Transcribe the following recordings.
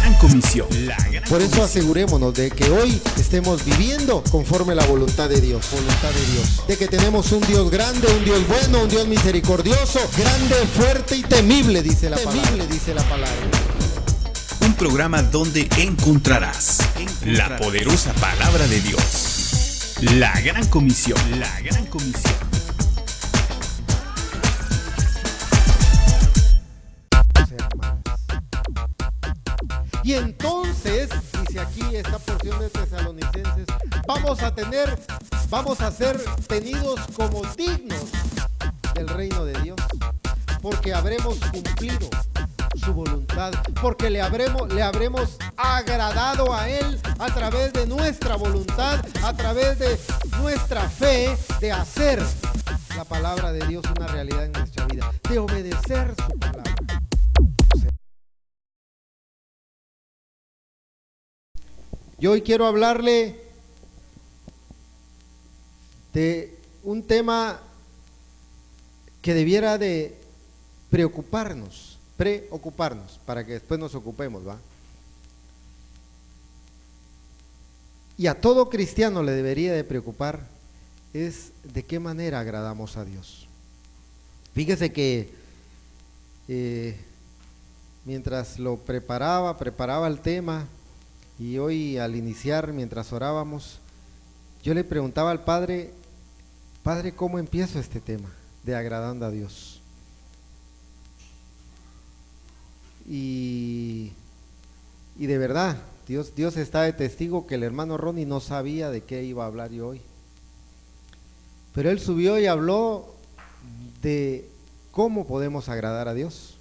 gran comisión. Por eso asegurémonos de que hoy estemos viviendo conforme a la voluntad de Dios, de que tenemos un Dios grande, un Dios bueno, un Dios misericordioso, grande, fuerte y temible, dice la palabra. Un programa donde encontrarás la poderosa palabra de Dios. La gran comisión. Y entonces, dice aquí esta porción de Tesalonicenses, vamos a ser tenidos como dignos del reino de Dios, porque habremos cumplido su voluntad, porque le habremos agradado a Él a través de nuestra voluntad, a través de nuestra fe, de hacer la palabra de Dios una realidad en nuestra vida, de obedecer su palabra. Yo hoy quiero hablarle de un tema que debiera de preocuparnos, para que después nos ocupemos, ¿va? Y a todo cristiano le debería de preocupar es de qué manera agradamos a Dios. Fíjese que mientras lo preparaba el tema, y hoy al iniciar, mientras orábamos, yo le preguntaba al Padre, ¿cómo empiezo este tema de agradando a Dios? Y de verdad, Dios está de testigo que el hermano Ronnie no sabía de qué iba a hablar yo hoy. Pero él subió y habló de cómo podemos agradar a Dios.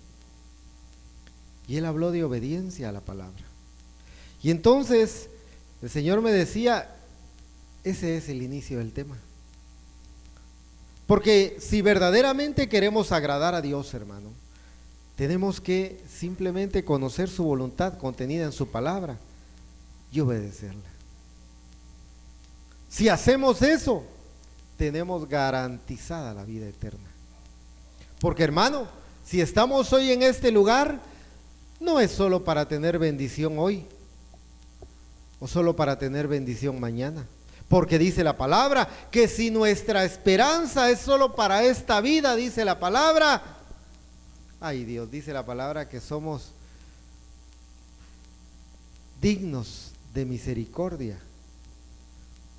Y él habló de obediencia a la palabra. Y entonces el Señor me decía, ese es el inicio del tema. Porque si verdaderamente queremos agradar a Dios, hermano, tenemos que simplemente conocer su voluntad contenida en su palabra y obedecerla. Si hacemos eso, tenemos garantizada la vida eterna. Porque, hermano, si estamos hoy en este lugar, no es solo para tener bendición hoy, o solo para tener bendición mañana, porque dice la palabra que si nuestra esperanza es solo para esta vida, dice la palabra, ay Dios, dice la palabra que somos dignos de misericordia,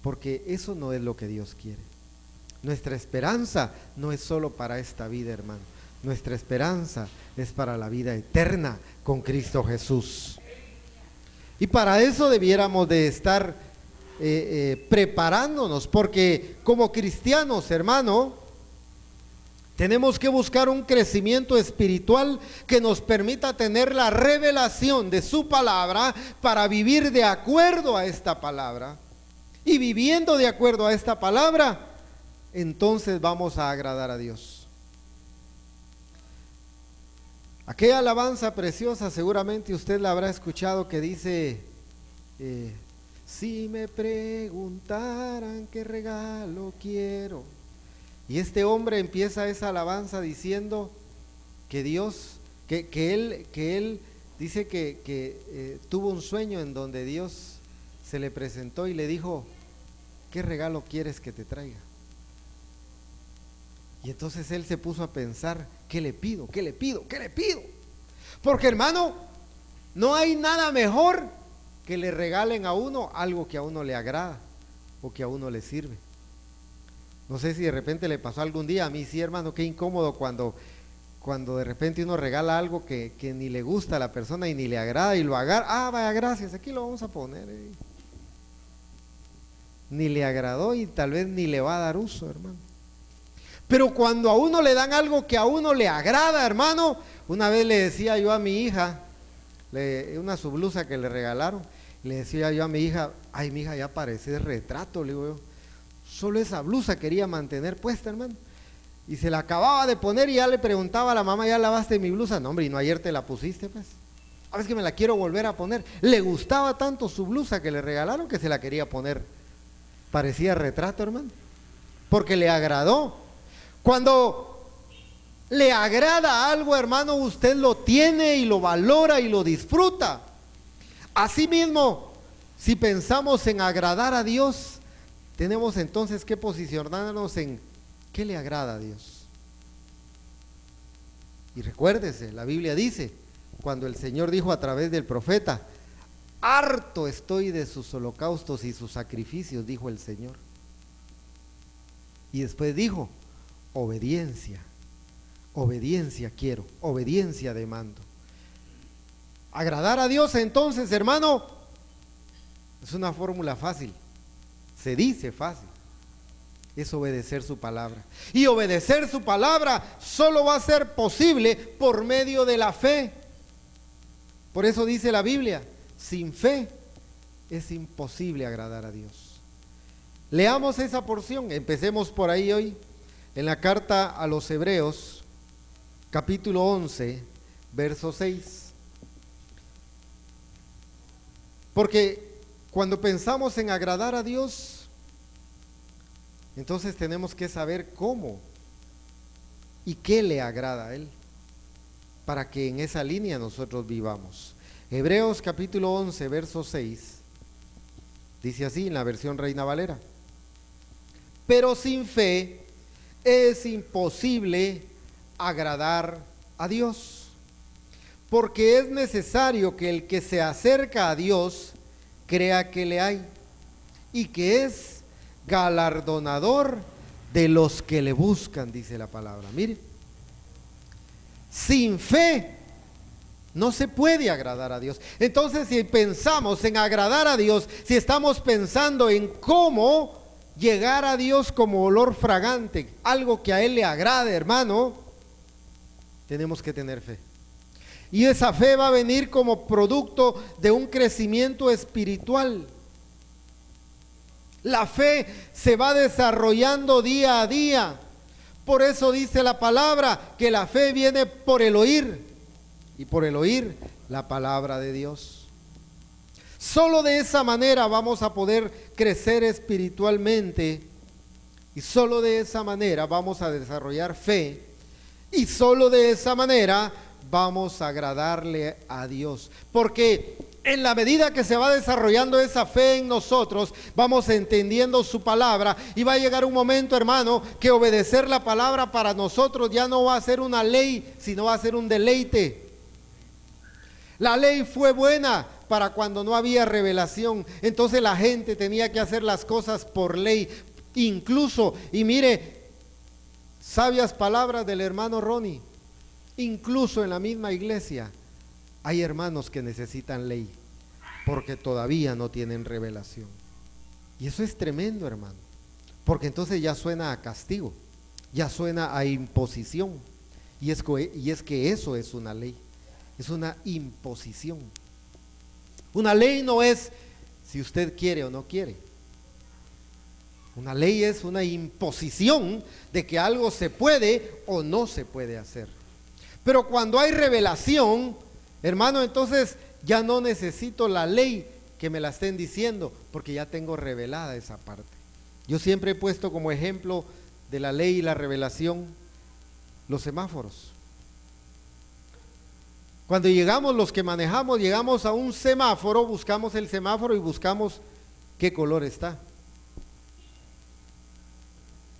porque eso no es lo que Dios quiere. Nuestra esperanza no es solo para esta vida, hermano, nuestra esperanza es para la vida eterna con Cristo Jesús. Y para eso debiéramos de estar preparándonos, porque como cristianos, hermano, tenemos que buscar un crecimiento espiritual que nos permita tener la revelación de su palabra para vivir de acuerdo a esta palabra. Y viviendo de acuerdo a esta palabra, entonces vamos a agradar a Dios. Aquella alabanza preciosa, seguramente usted la habrá escuchado, que dice, si me preguntaran qué regalo quiero. Y este hombre empieza esa alabanza diciendo que Dios, que él dice que tuvo un sueño en donde Dios se le presentó y le dijo, ¿qué regalo quieres que te traiga? Y entonces él se puso a pensar, ¿qué le pido? ¿Qué le pido? ¿Qué le pido? Porque, hermano, no hay nada mejor que le regalen a uno algo que a uno le agrada o que a uno le sirve. No sé si de repente le pasó algún día, a mí sí, hermano, qué incómodo cuando de repente uno regala algo que ni le gusta a la persona y ni le agrada y lo agarra, vaya, gracias, aquí lo vamos a poner. Ni le agradó y tal vez ni le va a dar uso, hermano. Pero cuando a uno le dan algo que a uno le agrada, hermano, una vez le decía yo a mi hija, una su blusa que le regalaron, le decía yo a mi hija, ay, mi hija, ya parece retrato, le digo yo, solo esa blusa quería mantener puesta, hermano, y se la acababa de poner y ya le preguntaba a la mamá, ¿ya lavaste mi blusa? No, hombre, y no ayer te la pusiste, pues, a ver, que me la quiero volver a poner. Le gustaba tanto su blusa que le regalaron que se la quería poner, parecía retrato, hermano, porque le agradó. Cuando le agrada algo, hermano, usted lo tiene y lo valora y lo disfruta. Asimismo, si pensamos en agradar a Dios, tenemos entonces que posicionarnos en qué le agrada a Dios. Y recuérdese, la Biblia dice, cuando el Señor dijo a través del profeta, harto estoy de sus holocaustos y sus sacrificios, dijo el Señor. Y después dijo, obediencia, obediencia quiero, obediencia demando. Agradar a Dios entonces, hermano, es una fórmula fácil, se dice fácil, es obedecer su palabra. Y obedecer su palabra solo va a ser posible por medio de la fe. Por eso dice la Biblia, sin fe es imposible agradar a Dios. Leamos esa porción, empecemos por ahí hoy, en la carta a los Hebreos, capítulo 11, verso 6. Porque cuando pensamos en agradar a Dios, entonces tenemos que saber cómo y qué le agrada a Él, para que en esa línea nosotros vivamos. Hebreos capítulo 11, verso 6, dice así en la versión Reina Valera: pero sin fe es imposible agradar a Dios, porque es necesario que el que se acerca a Dios crea que le hay y que es galardonador de los que le buscan, dice la palabra. Mire, sin fe no se puede agradar a Dios. Entonces, si pensamos en agradar a Dios, si estamos pensando en cómo llegar a Dios como olor fragante, algo que a Él le agrade, hermano, tenemos que tener fe. Y esa fe va a venir como producto de un crecimiento espiritual. La fe se va desarrollando día a día. Por eso dice la palabra que la fe viene por el oír, y por el oír la palabra de Dios. Solo de esa manera vamos a poder crecer espiritualmente, y solo de esa manera vamos a desarrollar fe, y solo de esa manera vamos a agradarle a Dios. Porque en la medida que se va desarrollando esa fe en nosotros, vamos entendiendo su palabra, y va a llegar un momento, hermano, que obedecer la palabra para nosotros ya no va a ser una ley, sino va a ser un deleite. La ley fue buena para cuando no había revelación, entonces la gente tenía que hacer las cosas por ley, incluso, y mire, sabias palabras del hermano Ronnie, incluso en la misma iglesia hay hermanos que necesitan ley porque todavía no tienen revelación. Y eso es tremendo, hermano, porque entonces ya suena a castigo, ya suena a imposición, y es que eso es una ley, es una imposición. Una ley no es si usted quiere o no quiere. Una ley es una imposición de que algo se puede o no se puede hacer. Pero cuando hay revelación, hermano, entonces ya no necesito la ley que me la estén diciendo, porque ya tengo revelada esa parte. Yo siempre he puesto como ejemplo de la ley y la revelación los semáforos. Cuando llegamos, los que manejamos, llegamos a un semáforo, buscamos el semáforo y buscamos qué color está.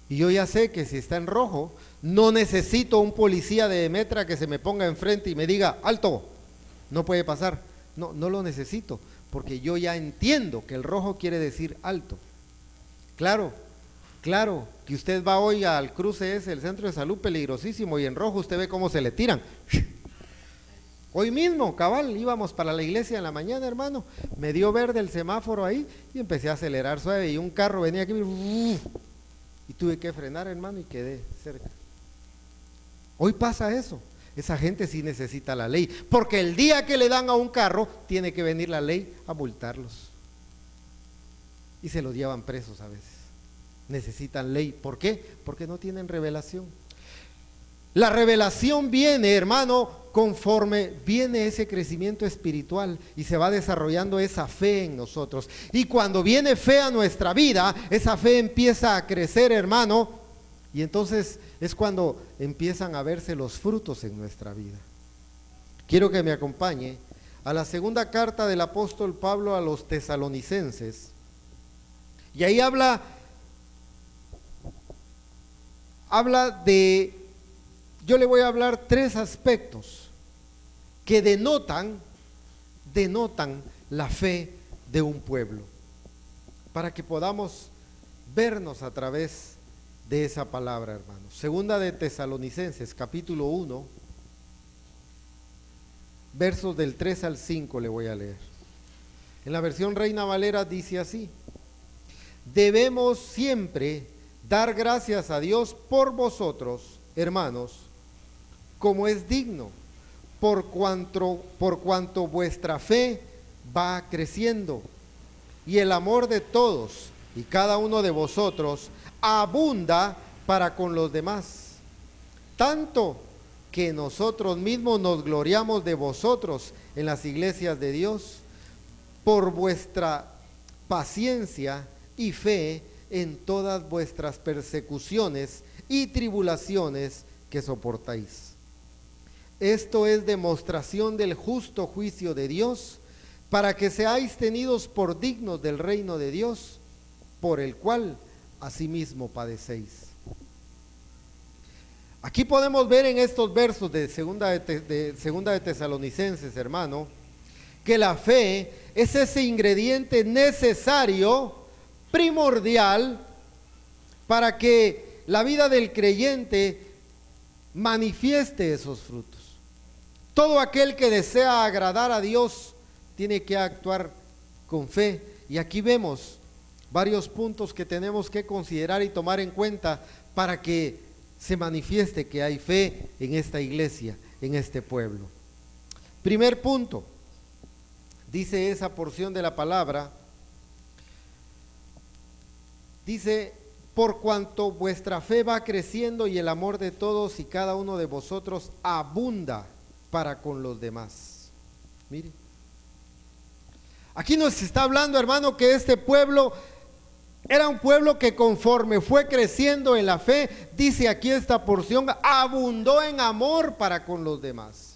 Y yo ya sé que si está en rojo, no necesito un policía de Metra que se me ponga enfrente y me diga, alto, no puede pasar. No, no lo necesito, porque yo ya entiendo que el rojo quiere decir alto. Claro, claro, que usted va hoy al cruce ese, el centro de salud, peligrosísimo, y en rojo usted ve cómo se le tiran. Hoy mismo, cabal, íbamos para la iglesia en la mañana, hermano, me dio verde el semáforo ahí y empecé a acelerar suave, y un carro venía aquí y tuve que frenar, hermano, y quedé cerca. Hoy pasa eso. Esa gente sí necesita la ley, porque el día que le dan a un carro, tiene que venir la ley a multarlos. Y se los llevan presos a veces. Necesitan ley. ¿Por qué? Porque no tienen revelación. La revelación viene, hermano, conforme viene ese crecimiento espiritual y se va desarrollando esa fe en nosotros. Y cuando viene fe a nuestra vida, esa fe empieza a crecer, hermano, y entonces es cuando empiezan a verse los frutos en nuestra vida. Quiero que me acompañe a la segunda carta del apóstol Pablo a los tesalonicenses, y ahí habla de, yo le voy a hablar tres aspectos que denotan la fe de un pueblo, para que podamos vernos a través de esa palabra, hermanos. Segunda de Tesalonicenses, capítulo 1, versos del 3 al 5 le voy a leer. En la versión Reina Valera dice así: debemos siempre dar gracias a Dios por vosotros, hermanos, como es digno, por cuanto vuestra fe va creciendo y el amor de todos y cada uno de vosotros abunda para con los demás, tanto que nosotros mismos nos gloriamos de vosotros en las iglesias de Dios por vuestra paciencia y fe en todas vuestras persecuciones y tribulaciones que soportáis. Esto es demostración del justo juicio de Dios, para que seáis tenidos por dignos del reino de Dios, por el cual asimismo padecéis. Aquí podemos ver en estos versos de segunda de Tesalonicenses, hermano, que la fe es ese ingrediente necesario, primordial, para que la vida del creyente manifieste esos frutos. Todo aquel que desea agradar a Dios tiene que actuar con fe, y aquí vemos varios puntos que tenemos que considerar y tomar en cuenta para que se manifieste que hay fe en esta iglesia, en este pueblo. Primer punto, dice esa porción de la palabra, dice: por cuanto vuestra fe va creciendo y el amor de todos y cada uno de vosotros abunda para con los demás. Mire, aquí nos está hablando, hermano, que este pueblo era un pueblo que conforme fue creciendo en la fe, dice aquí esta porción, abundó en amor para con los demás.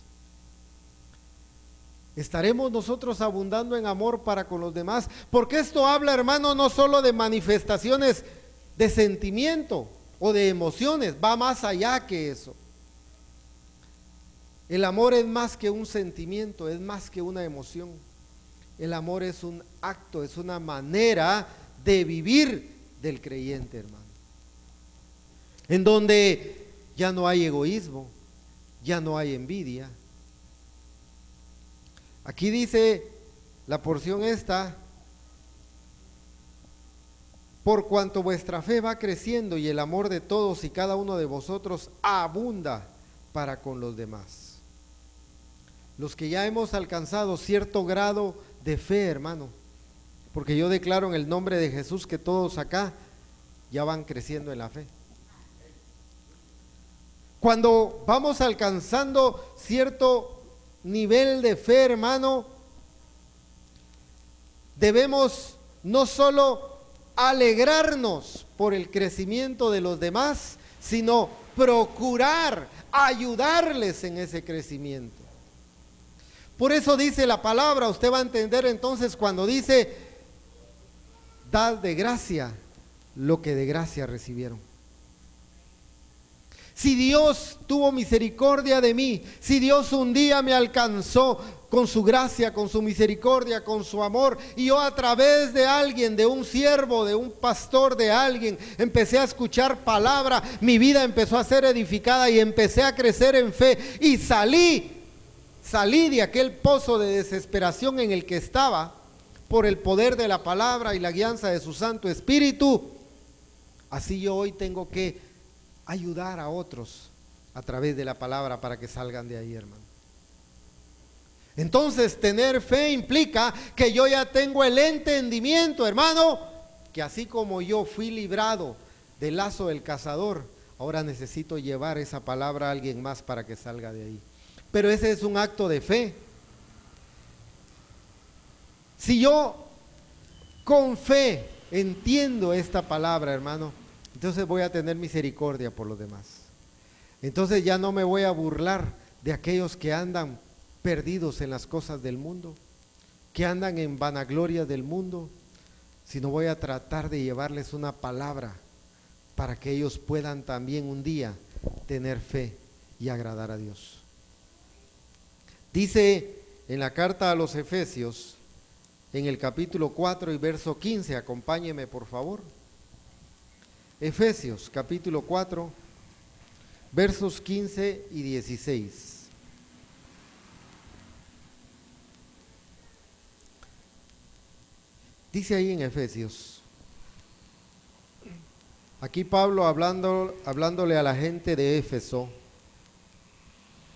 ¿Estaremos nosotros abundando en amor para con los demás? Porque esto habla, hermano, no solo de manifestaciones de sentimiento o de emociones, va más allá que eso. El amor es más que un sentimiento, es más que una emoción. El amor es un acto, es una manera de vivir del creyente, hermano, en donde ya no hay egoísmo, ya no hay envidia. Aquí dice la porción esta: por cuanto vuestra fe va creciendo y el amor de todos y cada uno de vosotros abunda para con los demás. Los que ya hemos alcanzado cierto grado de fe, hermano, porque yo declaro en el nombre de Jesús que todos acá ya van creciendo en la fe. Cuando vamos alcanzando cierto nivel de fe, hermano, debemos no solo alegrarnos por el crecimiento de los demás, sino procurar ayudarles en ese crecimiento. Por eso dice la palabra, usted va a entender entonces cuando dice: dad de gracia lo que de gracia recibieron. Si Dios tuvo misericordia de mí, si Dios un día me alcanzó con su gracia, con su misericordia, con su amor, y yo a través de alguien, de un siervo, de un pastor, de alguien, empecé a escuchar palabra, mi vida empezó a ser edificada y empecé a crecer en fe, y salí de aquel pozo de desesperación en el que estaba, por el poder de la palabra y la guianza de su Santo Espíritu. Así yo hoy tengo que ayudar a otros a través de la palabra para que salgan de ahí, hermano. Entonces, tener fe implica que yo ya tengo el entendimiento, hermano, que así como yo fui librado del lazo del cazador, ahora necesito llevar esa palabra a alguien más para que salga de ahí. Pero ese es un acto de fe. Si yo con fe entiendo esta palabra, hermano, entonces voy a tener misericordia por los demás. Entonces ya no me voy a burlar de aquellos que andan perdidos en las cosas del mundo, que andan en vanagloria del mundo, sino voy a tratar de llevarles una palabra para que ellos puedan también un día tener fe y agradar a Dios. Dice en la carta a los Efesios, en el capítulo 4 y verso 15, acompáñeme por favor. Efesios capítulo 4, versos 15 y 16. Dice ahí en Efesios, aquí Pablo hablándole a la gente de Éfeso,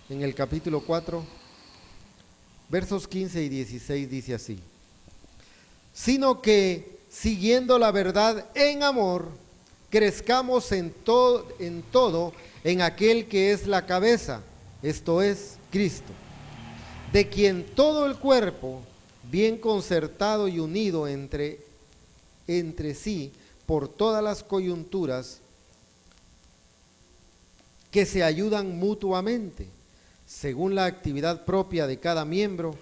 en el capítulo 4, versos 15 y 16 dice así: sino que siguiendo la verdad en amor, crezcamos en todo en aquel que es la cabeza, esto es Cristo, de quien todo el cuerpo, bien concertado y unido entre sí por todas las coyunturas que se ayudan mutuamente, según la actividad propia de cada miembro,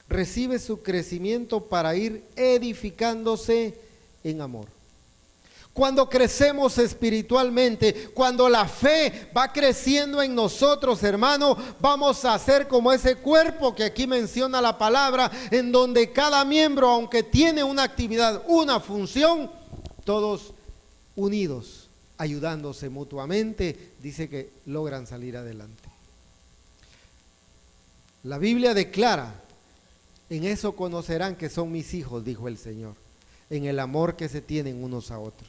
recibe su crecimiento para ir edificándose en amor. Cuando crecemos espiritualmente, cuando la fe va creciendo en nosotros, hermano, vamos a ser como ese cuerpo que aquí menciona la palabra, en donde cada miembro, aunque tiene una actividad, una función, todos unidos, ayudándose mutuamente, dice que logran salir adelante. La Biblia declara: en eso conocerán que son mis hijos, dijo el Señor, en el amor que se tienen unos a otros.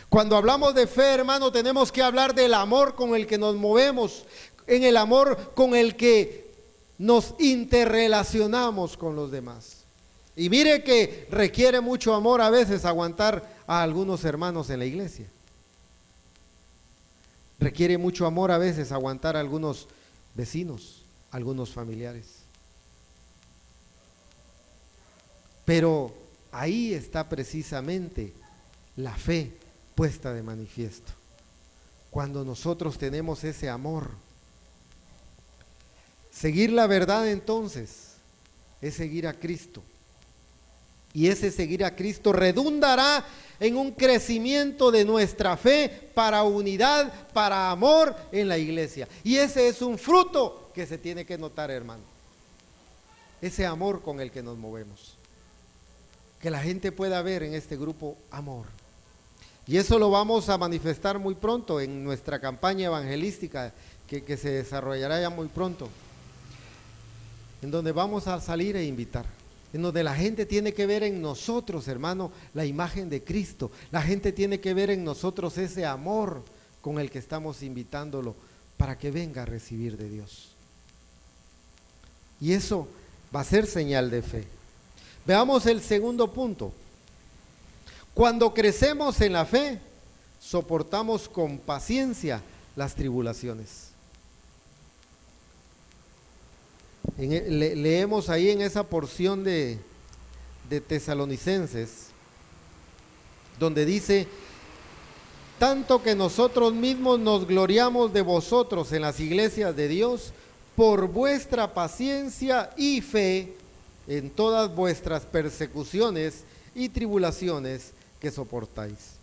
Cuando hablamos de fe, hermano, tenemos que hablar del amor con el que nos movemos, en el amor con el que nos interrelacionamos con los demás. Y mire que requiere mucho amor a veces aguantar a algunos hermanos en la iglesia. Requiere mucho amor a veces aguantar a algunos vecinos, algunos familiares. Pero ahí está precisamente la fe puesta de manifiesto. Cuando nosotros tenemos ese amor. Seguir la verdad entonces es seguir a Cristo. Y ese seguir a Cristo redundará en un crecimiento de nuestra fe para unidad, para amor en la iglesia. Y ese es un fruto que se tiene que notar, hermano. Ese amor con el que nos movemos. Que la gente pueda ver en este grupo amor. Y eso lo vamos a manifestar muy pronto en nuestra campaña evangelística que se desarrollará ya muy pronto. En donde vamos a salir e invitar. En donde la gente tiene que ver en nosotros, hermano, la imagen de Cristo. La gente tiene que ver en nosotros ese amor con el que estamos invitándolo para que venga a recibir de Dios. Y eso va a ser señal de fe. Veamos el segundo punto. Cuando crecemos en la fe, soportamos con paciencia las tribulaciones. Leemos ahí en esa porción de Tesalonicenses, donde dice: tanto que nosotros mismos nos gloriamos de vosotros en las iglesias de Dios, por vuestra paciencia y fe en todas vuestras persecuciones y tribulaciones que soportáis.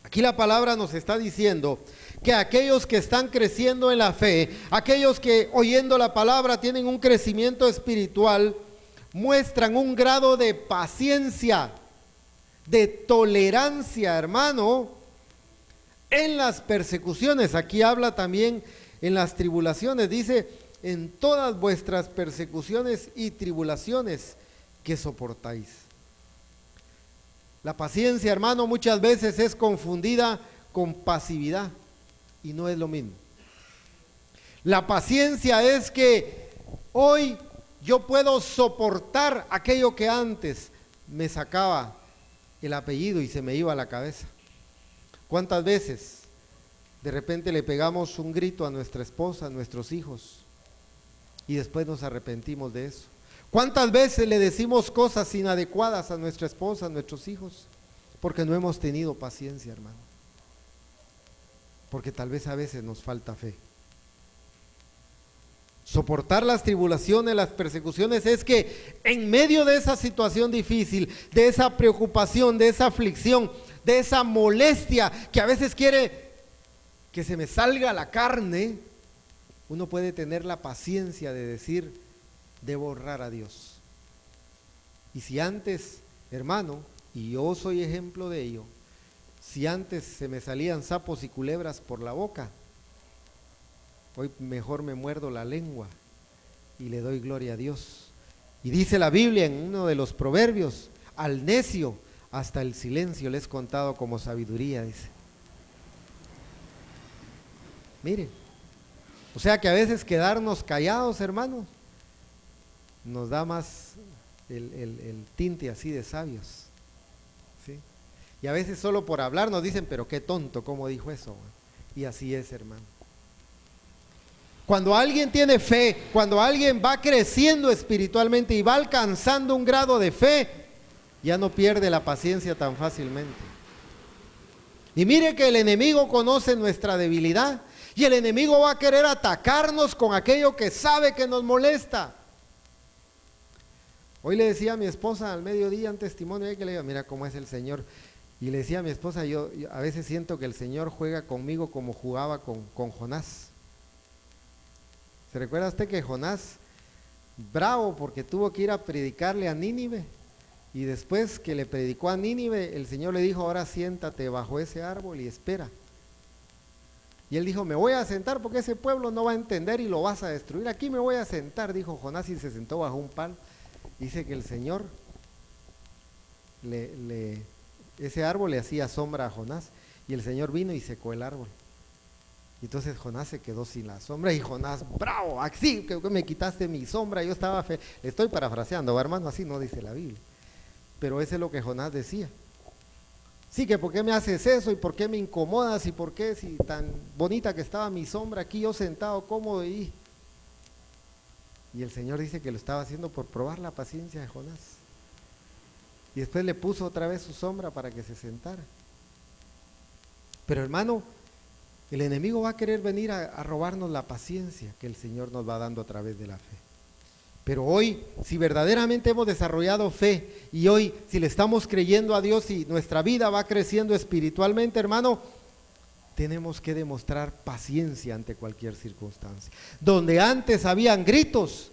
Aquí la palabra nos está diciendo que aquellos que están creciendo en la fe, aquellos que oyendo la palabra tienen un crecimiento espiritual, muestran un grado de paciencia, de tolerancia, hermano, en las persecuciones. Aquí habla también en las tribulaciones, dice: en todas vuestras persecuciones y tribulaciones que soportáis. La paciencia, hermano, muchas veces es confundida con pasividad y no es lo mismo. La paciencia es que hoy yo puedo soportar aquello que antes me sacaba el apellido y se me iba a la cabeza. ¿Cuántas veces de repente le pegamos un grito a nuestra esposa, a nuestros hijos, y después nos arrepentimos de eso? ¿Cuántas veces le decimos cosas inadecuadas a nuestra esposa, a nuestros hijos? Porque no hemos tenido paciencia, hermano. Porque tal vez a veces nos falta fe. soportar las tribulaciones, las persecuciones, es que en medio de esa situación difícil, de esa preocupación, de esa aflicción, de esa molestia que a veces quiere que se me salga la carne, uno puede tener la paciencia de decir, debo honrar a Dios. Y si antes, hermano, y yo soy ejemplo de ello, si antes se me salían sapos y culebras por la boca, hoy mejor me muerdo la lengua y le doy gloria a Dios. Y dice la Biblia en uno de los proverbios, al necio hasta el silencio le es contado como sabiduría, dice. Mire, o sea que a veces quedarnos callados, hermanos, nos da más el tinte así de sabios, ¿sí? Y a veces solo por hablar nos dicen, pero qué tonto, ¿cómo dijo eso? Y así es, hermano. Cuando alguien tiene fe, cuando alguien va creciendo espiritualmente y va alcanzando un grado de fe, ya no pierde la paciencia tan fácilmente. Y mire que el enemigo conoce nuestra debilidad y el enemigo va a querer atacarnos con aquello que sabe que nos molesta. Hoy le decía a mi esposa al mediodía un testimonio que le digo, mira cómo es el Señor. Y le decía a mi esposa, yo a veces siento que el Señor juega conmigo como jugaba con Jonás. ¿Se recuerda usted que Jonás, bravo porque tuvo que ir a predicarle a Nínive? Y después que le predicó a Nínive, el Señor le dijo, ahora siéntate bajo ese árbol y espera. Y él dijo, me voy a sentar porque ese pueblo no va a entender y lo vas a destruir. Aquí me voy a sentar, dijo Jonás, y se sentó bajo un palo. Dice que el Señor, ese árbol le hacía sombra a Jonás, y el Señor vino y secó el árbol. Y entonces Jonás se quedó sin la sombra, y Jonás, bravo, así que me quitaste mi sombra, yo estaba fe. Estoy parafraseando, hermano, así no dice la Biblia. Pero eso es lo que Jonás decía. Sí, que por qué me haces eso, y por qué me incomodas, y por qué si tan bonita que estaba mi sombra aquí, yo sentado cómodo y el Señor dice que lo estaba haciendo por probar la paciencia de Jonás. Y después le puso otra vez su sombra para que se sentara. Pero hermano, el enemigo va a querer venir a robarnos la paciencia que el Señor nos va dando a través de la fe. Pero hoy, si verdaderamente hemos desarrollado fe y hoy, si le estamos creyendo a Dios y nuestra vida va creciendo espiritualmente, hermano, tenemos que demostrar paciencia ante cualquier circunstancia. Donde antes habían gritos,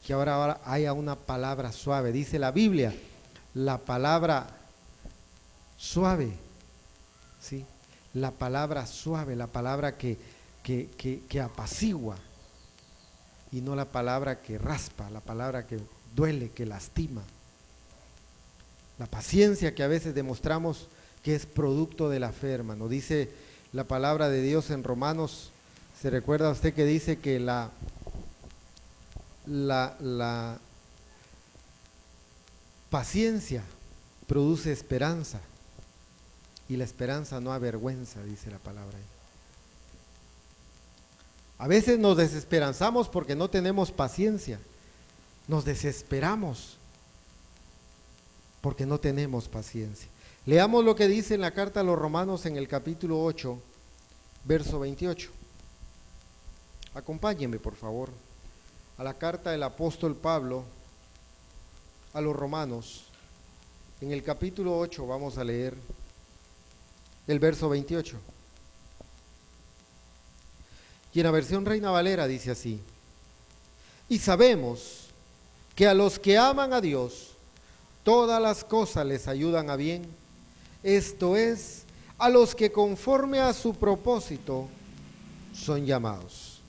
que ahora haya una palabra suave. Dice la Biblia, la palabra suave, ¿sí? La palabra suave, la palabra que apacigua, y no la palabra que raspa, la palabra que duele, que lastima. La paciencia que a veces demostramos que es producto de la fe, hermano. Dice la palabra de Dios en Romanos, ¿se recuerda usted que dice que la paciencia produce esperanza y la esperanza no avergüenza, dice la palabra ahí? A veces nos desesperanzamos porque no tenemos paciencia, nos desesperamos porque no tenemos paciencia. Leamos lo que dice en la carta a los Romanos en el capítulo 8, verso 28. Acompáñenme por favor a la carta del apóstol Pablo a los Romanos. En el capítulo 8 vamos a leer el verso 28. Y en la versión Reina Valera dice así: y sabemos que a los que aman a Dios, todas las cosas les ayudan a bien, esto es, a los que conforme a su propósito son llamados.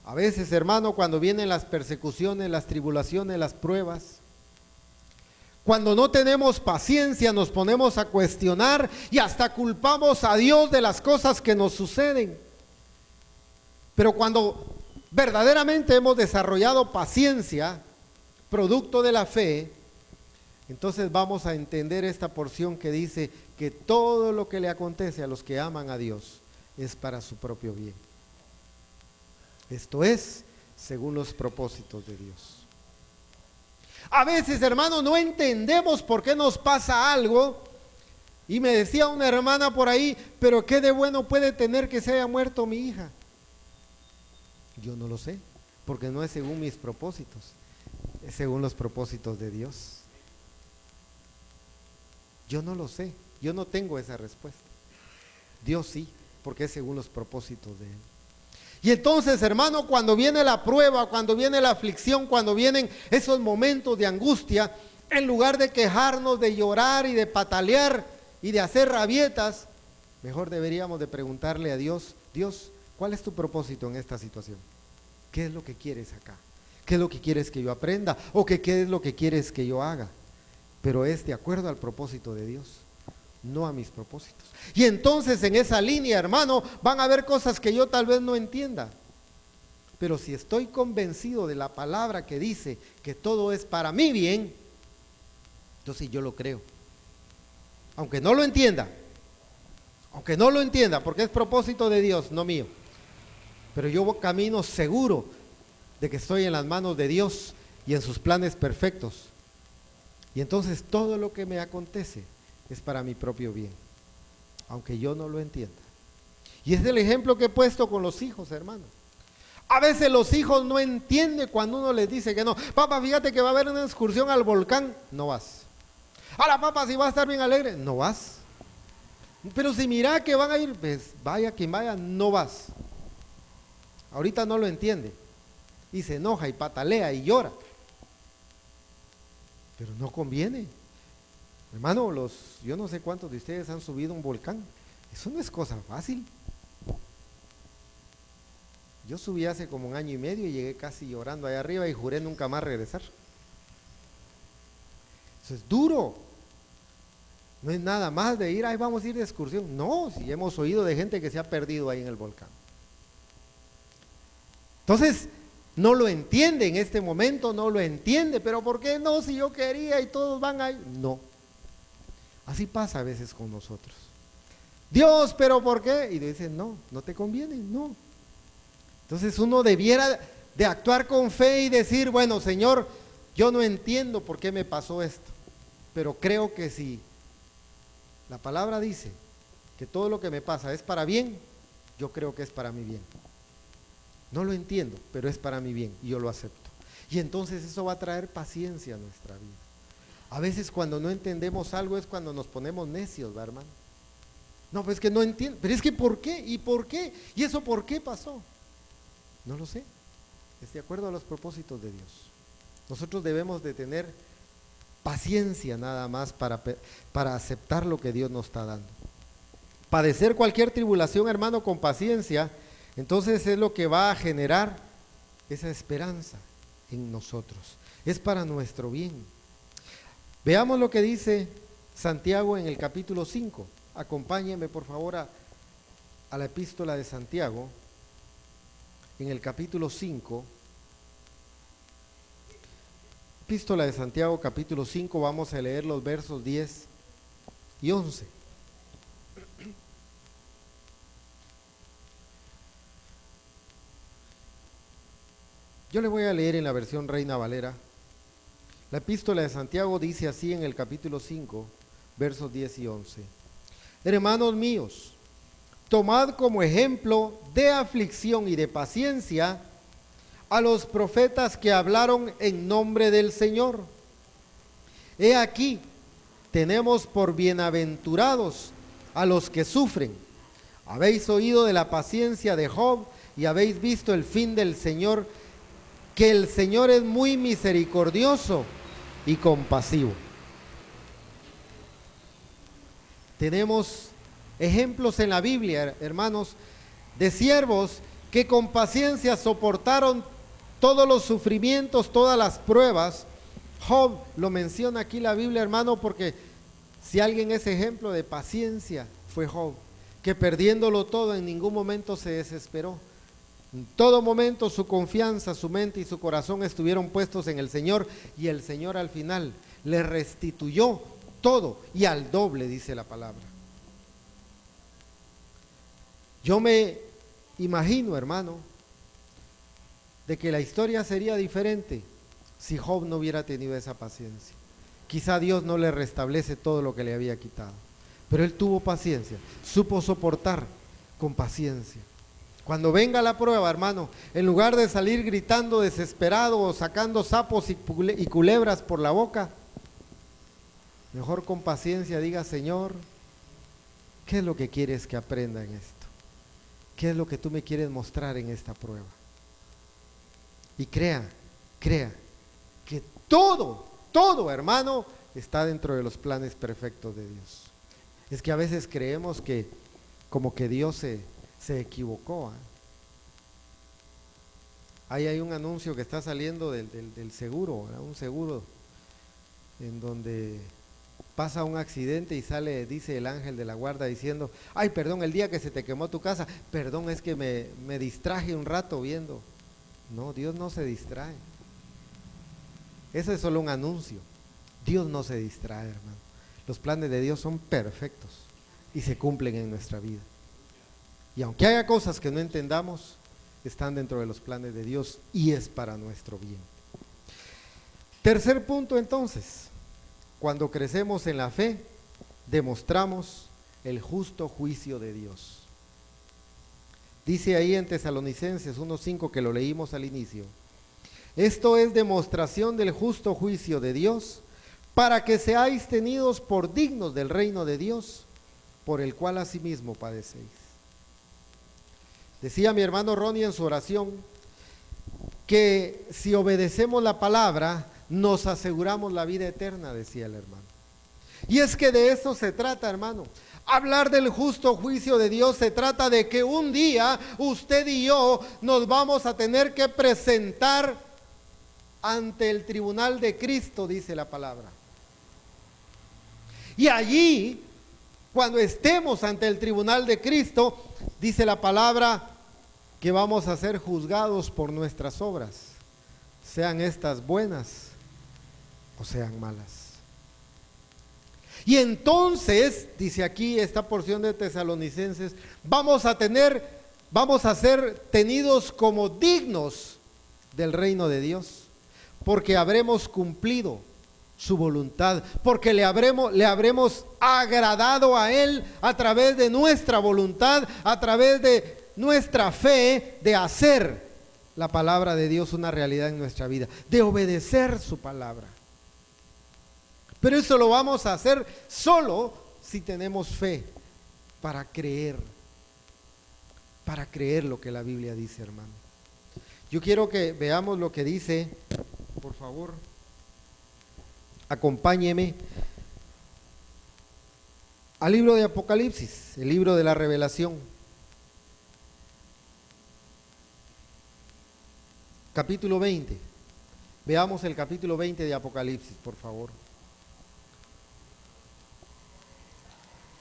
A veces, hermano, cuando vienen las persecuciones, las tribulaciones, las pruebas, cuando no tenemos paciencia, nos ponemos a cuestionar y hasta culpamos a Dios de las cosas que nos suceden. Pero cuando verdaderamente hemos desarrollado paciencia, producto de la fe, entonces vamos a entender esta porción que dice que todo lo que le acontece a los que aman a Dios es para su propio bien. Esto es, según los propósitos de Dios. A veces, hermano, no entendemos por qué nos pasa algo. Y me decía una hermana por ahí, pero ¿qué de bueno puede tener que se haya muerto mi hija? Yo no lo sé, porque no es según mis propósitos, es según los propósitos de Dios. Yo no lo sé, yo no tengo esa respuesta. Dios sí, porque es según los propósitos de Él. Y entonces, hermano, cuando viene la prueba, cuando viene la aflicción, cuando vienen esos momentos de angustia, en lugar de quejarnos, de llorar y de patalear y de hacer rabietas, mejor deberíamos de preguntarle a Dios: Dios, ¿cuál es tu propósito en esta situación? ¿Qué es lo que quieres acá? ¿Qué es lo que quieres que yo aprenda? ¿O qué es lo que quieres que yo haga? Pero es de acuerdo al propósito de Dios, no a mis propósitos. Y entonces en esa línea, hermano, van a haber cosas que yo tal vez no entienda. Pero si estoy convencido de la palabra que dice que todo es para mi bien, entonces yo lo creo. Aunque no lo entienda, porque es propósito de Dios, no mío. Pero yo camino seguro de que estoy en las manos de Dios y en sus planes perfectos. Y entonces todo lo que me acontece es para mi propio bien, aunque yo no lo entienda. Y es el ejemplo que he puesto con los hijos, hermano. A veces los hijos no entienden cuando uno les dice que no. Papá, fíjate que va a haber una excursión al volcán, no vas. Ahora, papá, si va a estar bien alegre, no vas. Pero si mira que van a ir, pues vaya quien vaya, no vas. Ahorita no lo entiende y se enoja y patalea y llora. Pero no conviene. Hermano, yo no sé cuántos de ustedes han subido un volcán. Eso no es cosa fácil. Yo subí hace como 1 año y medio y llegué casi llorando allá arriba y juré nunca más regresar. Eso es duro. No es nada más de ir, ay, vamos a ir de excursión. No, si hemos oído de gente que se ha perdido ahí en el volcán. Entonces, no lo entiende en este momento, no lo entiende. Pero ¿por qué no? Si yo quería y todos van ahí. No. Así pasa a veces con nosotros. Dios, ¿pero por qué? Y dicen, no, no te conviene, no. Entonces uno debiera de actuar con fe y decir, bueno, Señor, yo no entiendo por qué me pasó esto, pero creo que si la palabra dice que todo lo que me pasa es para bien, yo creo que es para mi bien. No lo entiendo, pero es para mi bien y yo lo acepto. Y entonces eso va a traer paciencia a nuestra vida. A veces cuando no entendemos algo es cuando nos ponemos necios, ¿verdad, hermano? No, pues que no entiendo, pero es que ¿por qué? ¿Y por qué? ¿Y eso por qué pasó? No lo sé, es de acuerdo a los propósitos de Dios. Nosotros debemos de tener paciencia nada más para aceptar lo que Dios nos está dando. Padecer cualquier tribulación, hermano, con paciencia, entonces es lo que va a generar esa esperanza en nosotros. Es para nuestro bien. Veamos lo que dice Santiago en el capítulo 5. Acompáñenme por favor a la epístola de Santiago, en el capítulo 5. Epístola de Santiago, capítulo 5, vamos a leer los versos 10 y 11. Yo le voy a leer en la versión Reina Valera. La epístola de Santiago dice así en el capítulo 5, versos 10 y 11. Hermanos míos, tomad como ejemplo de aflicción y de paciencia a los profetas que hablaron en nombre del Señor. He aquí, tenemos por bienaventurados a los que sufren. Habéis oído de la paciencia de Job y habéis visto el fin del Señor, que el Señor es muy misericordioso y compasivo. Tenemos ejemplos en la Biblia, hermanos, de siervos que con paciencia soportaron todos los sufrimientos, todas las pruebas. Job lo menciona aquí la Biblia, hermano, porque si alguien es ejemplo de paciencia fue Job, que perdiéndolo todo en ningún momento se desesperó. En todo momento su confianza, su mente y su corazón estuvieron puestos en el Señor, y el Señor al final le restituyó todo y al doble, dice la palabra. Yo me imagino, hermano, de que la historia sería diferente si Job no hubiera tenido esa paciencia. Quizá Dios no le restablece todo lo que le había quitado, pero él tuvo paciencia, supo soportar con paciencia. Cuando venga la prueba, hermano, en lugar de salir gritando desesperado o sacando sapos y culebras por la boca, mejor con paciencia diga: Señor, ¿qué es lo que quieres que aprenda en esto? ¿Qué es lo que tú me quieres mostrar en esta prueba? Y crea que todo, hermano, está dentro de los planes perfectos de Dios. Es que a veces creemos que como que Dios se equivocó. Ahí hay un anuncio que está saliendo del seguro, ¿verdad? Un seguro en donde pasa un accidente y sale, dice el ángel de la guarda diciendo: ay, perdón, el día que se te quemó tu casa, perdón, es que me distraje un rato viendo. No, Dios no se distrae. Eso es solo un anuncio. Dios no se distrae, hermano. Los planes de Dios son perfectos y se cumplen en nuestra vida. Y aunque haya cosas que no entendamos, están dentro de los planes de Dios y es para nuestro bien. Tercer punto, entonces: cuando crecemos en la fe, demostramos el justo juicio de Dios. Dice ahí en Tesalonicenses 1:5, que lo leímos al inicio: esto es demostración del justo juicio de Dios, para que seáis tenidos por dignos del reino de Dios, por el cual asimismo padecéis. Decía mi hermano Ronnie en su oración que si obedecemos la palabra, nos aseguramos la vida eterna, decía el hermano. Y es que de eso se trata, hermano. Hablar del justo juicio de Dios se trata de que un día usted y yo nos vamos a tener que presentar ante el tribunal de Cristo, dice la palabra. Y allí, cuando estemos ante el tribunal de Cristo, dice la palabra que vamos a ser juzgados por nuestras obras, sean estas buenas o sean malas. Y entonces, dice aquí esta porción de Tesalonicenses, vamos a ser tenidos como dignos del reino de Dios, porque habremos cumplido su voluntad, porque le habremos agradado a Él a través de nuestra voluntad, a través de nuestra fe, de hacer la palabra de Dios una realidad en nuestra vida, de obedecer su palabra. Pero eso lo vamos a hacer solo si tenemos fe para creer lo que la Biblia dice, hermano. Yo quiero que veamos lo que dice, por favor. Acompáñeme al libro de Apocalipsis, el libro de la Revelación, capítulo 20. Veamos el capítulo 20 de Apocalipsis, por favor.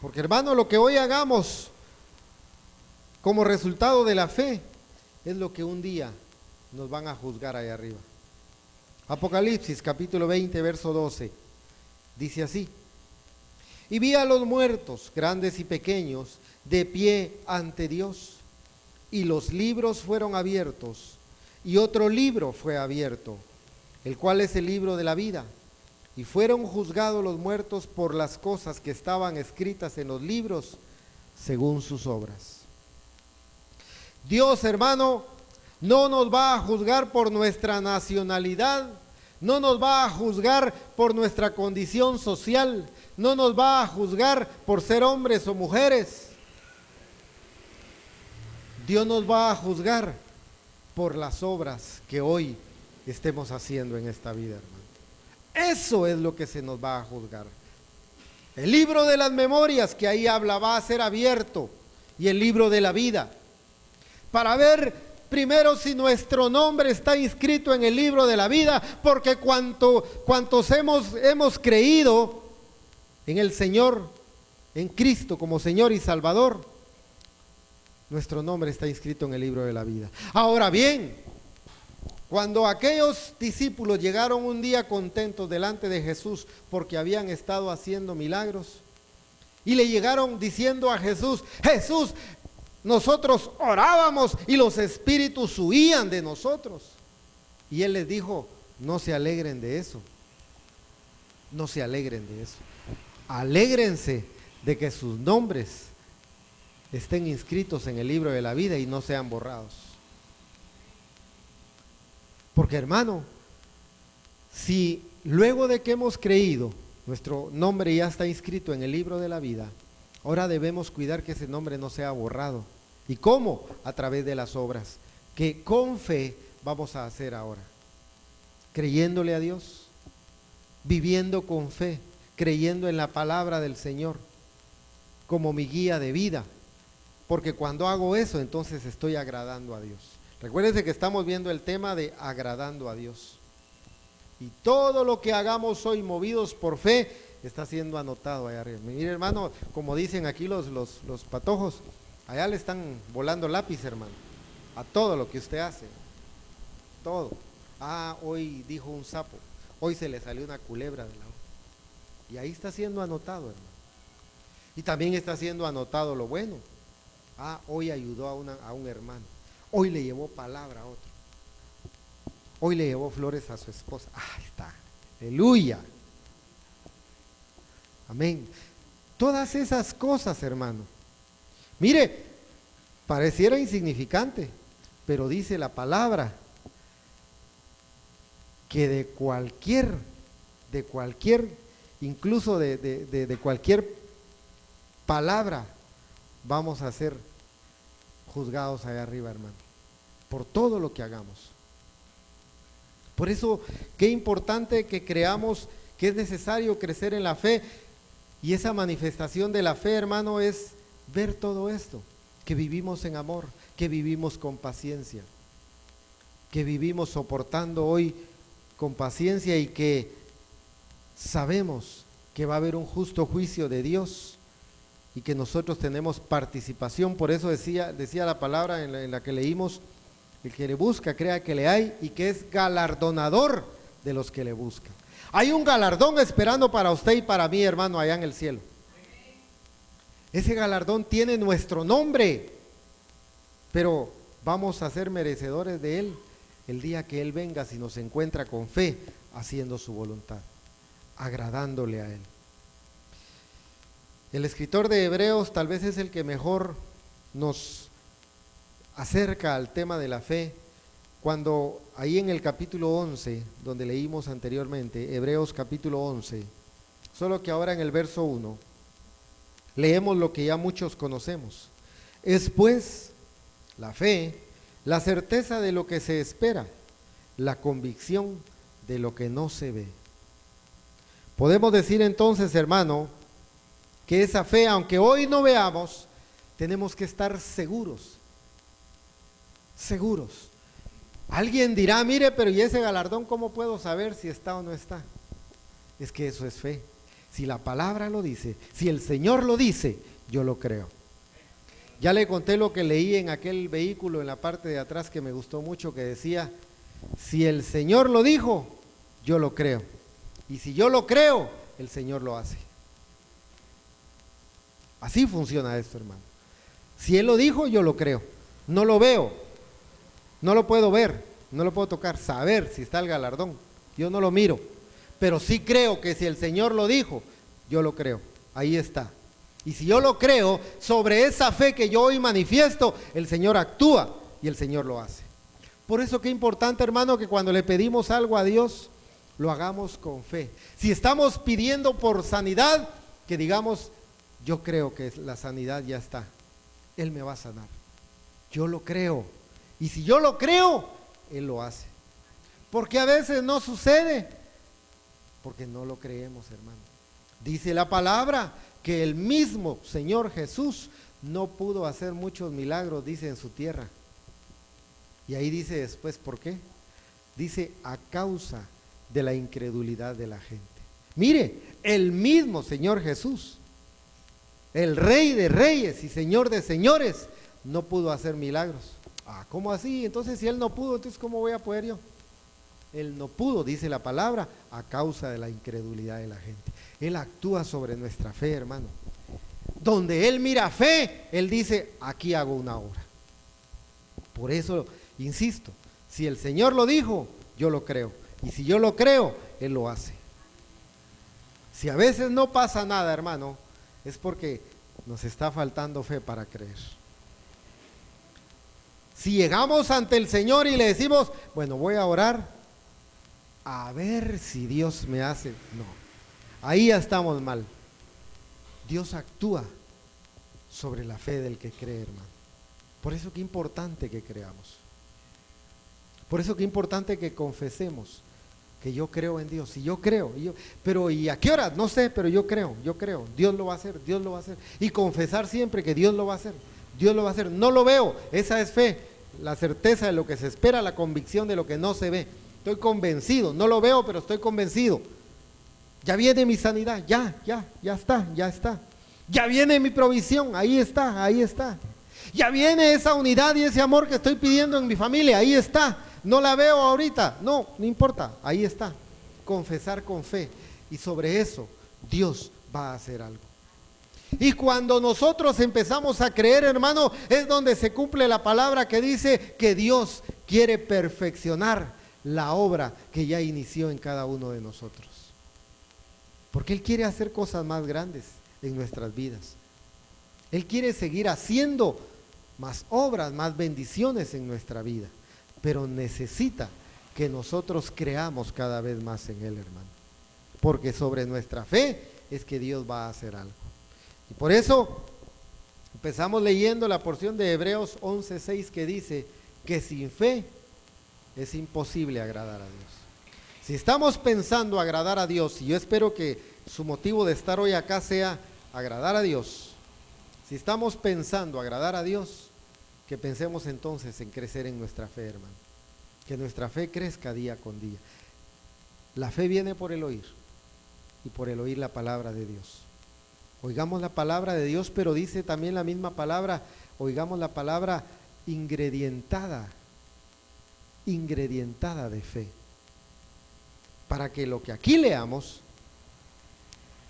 Porque, hermano, lo que hoy hagamos como resultado de la fe es lo que un día nos van a juzgar ahí arriba. Apocalipsis capítulo 20, verso 12, dice así: y vi a los muertos, grandes y pequeños, de pie ante Dios, y los libros fueron abiertos, y otro libro fue abierto, el cual es el libro de la vida, y fueron juzgados los muertos por las cosas que estaban escritas en los libros, según sus obras. Dios, hermano, no nos va a juzgar por nuestra nacionalidad, no nos va a juzgar por nuestra condición social, no nos va a juzgar por ser hombres o mujeres. Dios nos va a juzgar por las obras que hoy estemos haciendo en esta vida, hermano. Eso es lo que se nos va a juzgar. El libro de las memorias que ahí habla va a ser abierto, y el libro de la vida, para ver primero si nuestro nombre está inscrito en el libro de la vida, porque cuantos hemos creído en el Señor, en Cristo como Señor y Salvador, nuestro nombre está inscrito en el libro de la vida. Ahora bien, cuando aquellos discípulos llegaron un día contentos delante de Jesús porque habían estado haciendo milagros, y le llegaron diciendo a Jesús: Jesús, nosotros orábamos y los espíritus huían de nosotros. Y Él les dijo: no se alegren de eso, no se alegren de eso. Alégrense de que sus nombres estén inscritos en el libro de la vida y no sean borrados. Porque, hermano, si luego de que hemos creído, nuestro nombre ya está inscrito en el libro de la vida, ahora debemos cuidar que ese nombre no sea borrado. ¿Y cómo? A través de las obras, que con fe vamos a hacer ahora. Creyéndole a Dios, viviendo con fe, creyendo en la palabra del Señor como mi guía de vida. Porque cuando hago eso, entonces estoy agradando a Dios. Recuérdense que estamos viendo el tema de agradando a Dios. Y todo lo que hagamos hoy movidos por fe está siendo anotado allá arriba. Mire, hermano, como dicen aquí los patojos, allá le están volando lápiz, hermano, a todo lo que usted hace. Todo. Hoy dijo un sapo, hoy se le salió una culebra de la hoja. Y ahí está siendo anotado, hermano. Y también está siendo anotado lo bueno. Hoy ayudó a un hermano. Hoy le llevó palabra a otro. Hoy le llevó flores a su esposa. Ahí está. Aleluya. Amén. Todas esas cosas, hermano. Mire, pareciera insignificante, pero dice la palabra que de cualquier, incluso de cualquier palabra, vamos a ser juzgados allá arriba, hermano, por todo lo que hagamos. Por eso, qué importante que creamos que es necesario crecer en la fe, y esa manifestación de la fe, hermano, es ver todo esto, que vivimos en amor, que vivimos con paciencia, que vivimos soportando hoy con paciencia y que sabemos que va a haber un justo juicio de Dios y que nosotros tenemos participación. Por eso decía la palabra en la que leímos: el que le busca, crea que le hay, y que es galardonador de los que le buscan. Hay un galardón esperando para usted y para mí, hermano, allá en el cielo. Ese galardón tiene nuestro nombre, pero vamos a ser merecedores de él el día que Él venga, si nos encuentra con fe, haciendo su voluntad, agradándole a Él. El escritor de Hebreos tal vez es el que mejor nos acerca al tema de la fe, cuando ahí en el capítulo 11, donde leímos anteriormente, Hebreos capítulo 11, solo que ahora en el verso 1, leemos lo que ya muchos conocemos. Es pues la fe, la certeza de lo que se espera, la convicción de lo que no se ve. Podemos decir entonces, hermano, que esa fe, aunque hoy no veamos, tenemos que estar seguros. Seguros. Alguien dirá: mire, pero ¿y ese galardón cómo puedo saber si está o no está? Es que eso es fe. Si la palabra lo dice, si el Señor lo dice, yo lo creo. Ya le conté lo que leí en aquel vehículo en la parte de atrás que me gustó mucho, que decía: si el Señor lo dijo, yo lo creo. Y si yo lo creo, el Señor lo hace. Así funciona esto, hermano. Si Él lo dijo, yo lo creo. No lo veo, no lo puedo ver, no lo puedo tocar, saber si está el galardón. Yo no lo miro, pero sí creo que si el Señor lo dijo, yo lo creo. Ahí está. Y si yo lo creo, sobre esa fe que yo hoy manifiesto, el Señor actúa y el Señor lo hace. Por eso qué importante, hermano, que cuando le pedimos algo a Dios, lo hagamos con fe. Si estamos pidiendo por sanidad, que digamos: yo creo que la sanidad ya está, Él me va a sanar. Yo lo creo. Y si yo lo creo, Él lo hace. Porque a veces no sucede, porque no lo creemos, hermano. Dice la palabra que el mismo Señor Jesús no pudo hacer muchos milagros, dice, en su tierra. Y ahí dice después, ¿por qué? Dice: a causa de la incredulidad de la gente. Mire, el mismo Señor Jesús, el Rey de Reyes y Señor de Señores, no pudo hacer milagros. ¿Cómo así? Entonces, si Él no pudo, entonces ¿cómo voy a poder yo? Él no pudo, dice la palabra, a causa de la incredulidad de la gente. Él actúa sobre nuestra fe, hermano. Donde Él mira fe, Él dice: aquí hago una obra. Por eso, insisto, si el Señor lo dijo, yo lo creo. Y si yo lo creo, Él lo hace. Si a veces no pasa nada, hermano, es porque nos está faltando fe para creer. Si llegamos ante el Señor y le decimos, bueno, voy a orar, a ver si Dios me hace, no, ahí ya estamos mal. Dios actúa sobre la fe del que cree, hermano. Por eso que es importante que creamos. Por eso que es importante que confesemos que yo creo en Dios. Y yo creo, pero ¿y a qué hora? No sé, pero yo creo. Dios lo va a hacer, Dios lo va a hacer. Y confesar siempre que Dios lo va a hacer. Dios lo va a hacer. No lo veo, esa es fe. La certeza de lo que se espera, la convicción de lo que no se ve. Estoy convencido, no lo veo, pero estoy convencido. Ya viene mi sanidad, ya está. Ya viene mi provisión, ahí está. Ya viene esa unidad y ese amor que estoy pidiendo en mi familia, ahí está. No la veo ahorita, no importa, ahí está. Confesar con fe, y sobre eso Dios va a hacer algo. Y cuando nosotros empezamos a creer, hermano, es donde se cumple la palabra que dice que Dios quiere perfeccionar la obra que ya inició en cada uno de nosotros. Porque Él quiere hacer cosas más grandes en nuestras vidas. Él quiere seguir haciendo más obras, más bendiciones en nuestra vida. Pero necesita que nosotros creamos cada vez más en Él, hermano. Porque sobre nuestra fe es que Dios va a hacer algo. Y por eso empezamos leyendo la porción de Hebreos 11:6 que dice que sin fe es imposible agradar a Dios. Si estamos pensando agradar a Dios, y yo espero que su motivo de estar hoy acá sea agradar a Dios, si estamos pensando agradar a Dios, que pensemos entonces en crecer en nuestra fe, hermano. Que nuestra fe crezca día con día. La fe viene por el oír, y por el oír la palabra de Dios. Oigamos la palabra de Dios, pero dice también la misma palabra, oigamos la palabra ingredientada de fe, para que lo que aquí leamos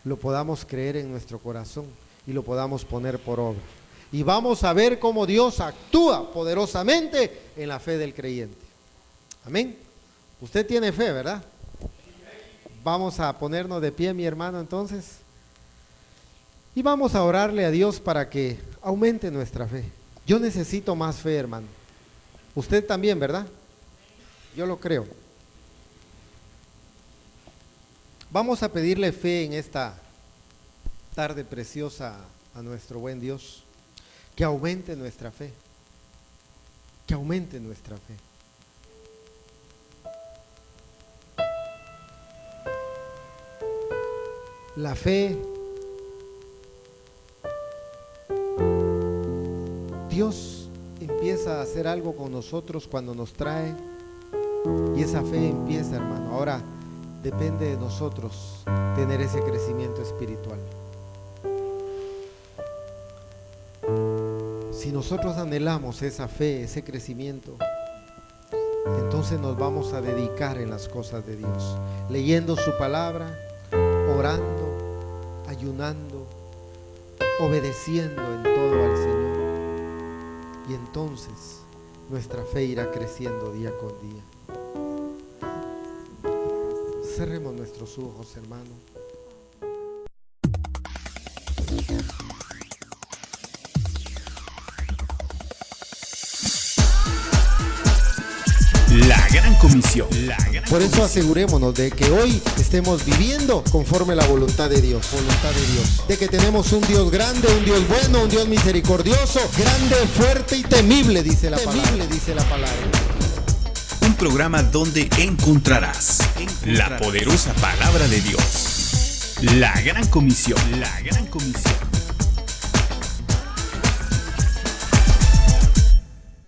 lo podamos creer en nuestro corazón y lo podamos poner por obra. Y vamos a ver cómo Dios actúa poderosamente en la fe del creyente. Amén. Usted tiene fe, ¿verdad? Vamos a ponernos de pie, mi hermano, entonces. Y vamos a orarle a Dios para que aumente nuestra fe. Yo necesito más fe, hermano. Usted también, ¿verdad? Yo lo creo. Vamos a pedirle fe en esta tarde preciosa a nuestro buen Dios. Que aumente nuestra fe. Que aumente nuestra fe. La fe, Dios empieza a hacer algo con nosotros cuando nos trae, y esa fe empieza, hermano. Ahora depende de nosotros tener ese crecimiento espiritual. Si nosotros anhelamos esa fe, ese crecimiento, entonces nos vamos a dedicar en las cosas de Dios, leyendo su palabra, orando, ayunando, obedeciendo en todo al Señor. Y entonces nuestra fe irá creciendo día con día. Cerremos nuestros ojos, hermano. La Gran Comisión. Por eso asegurémonos de que hoy estemos viviendo conforme a la voluntad de Dios. De que tenemos un Dios grande, un Dios bueno, un Dios misericordioso, grande, fuerte y temible, dice la palabra. Un programa donde encontrarás la poderosa palabra de Dios. La Gran Comisión.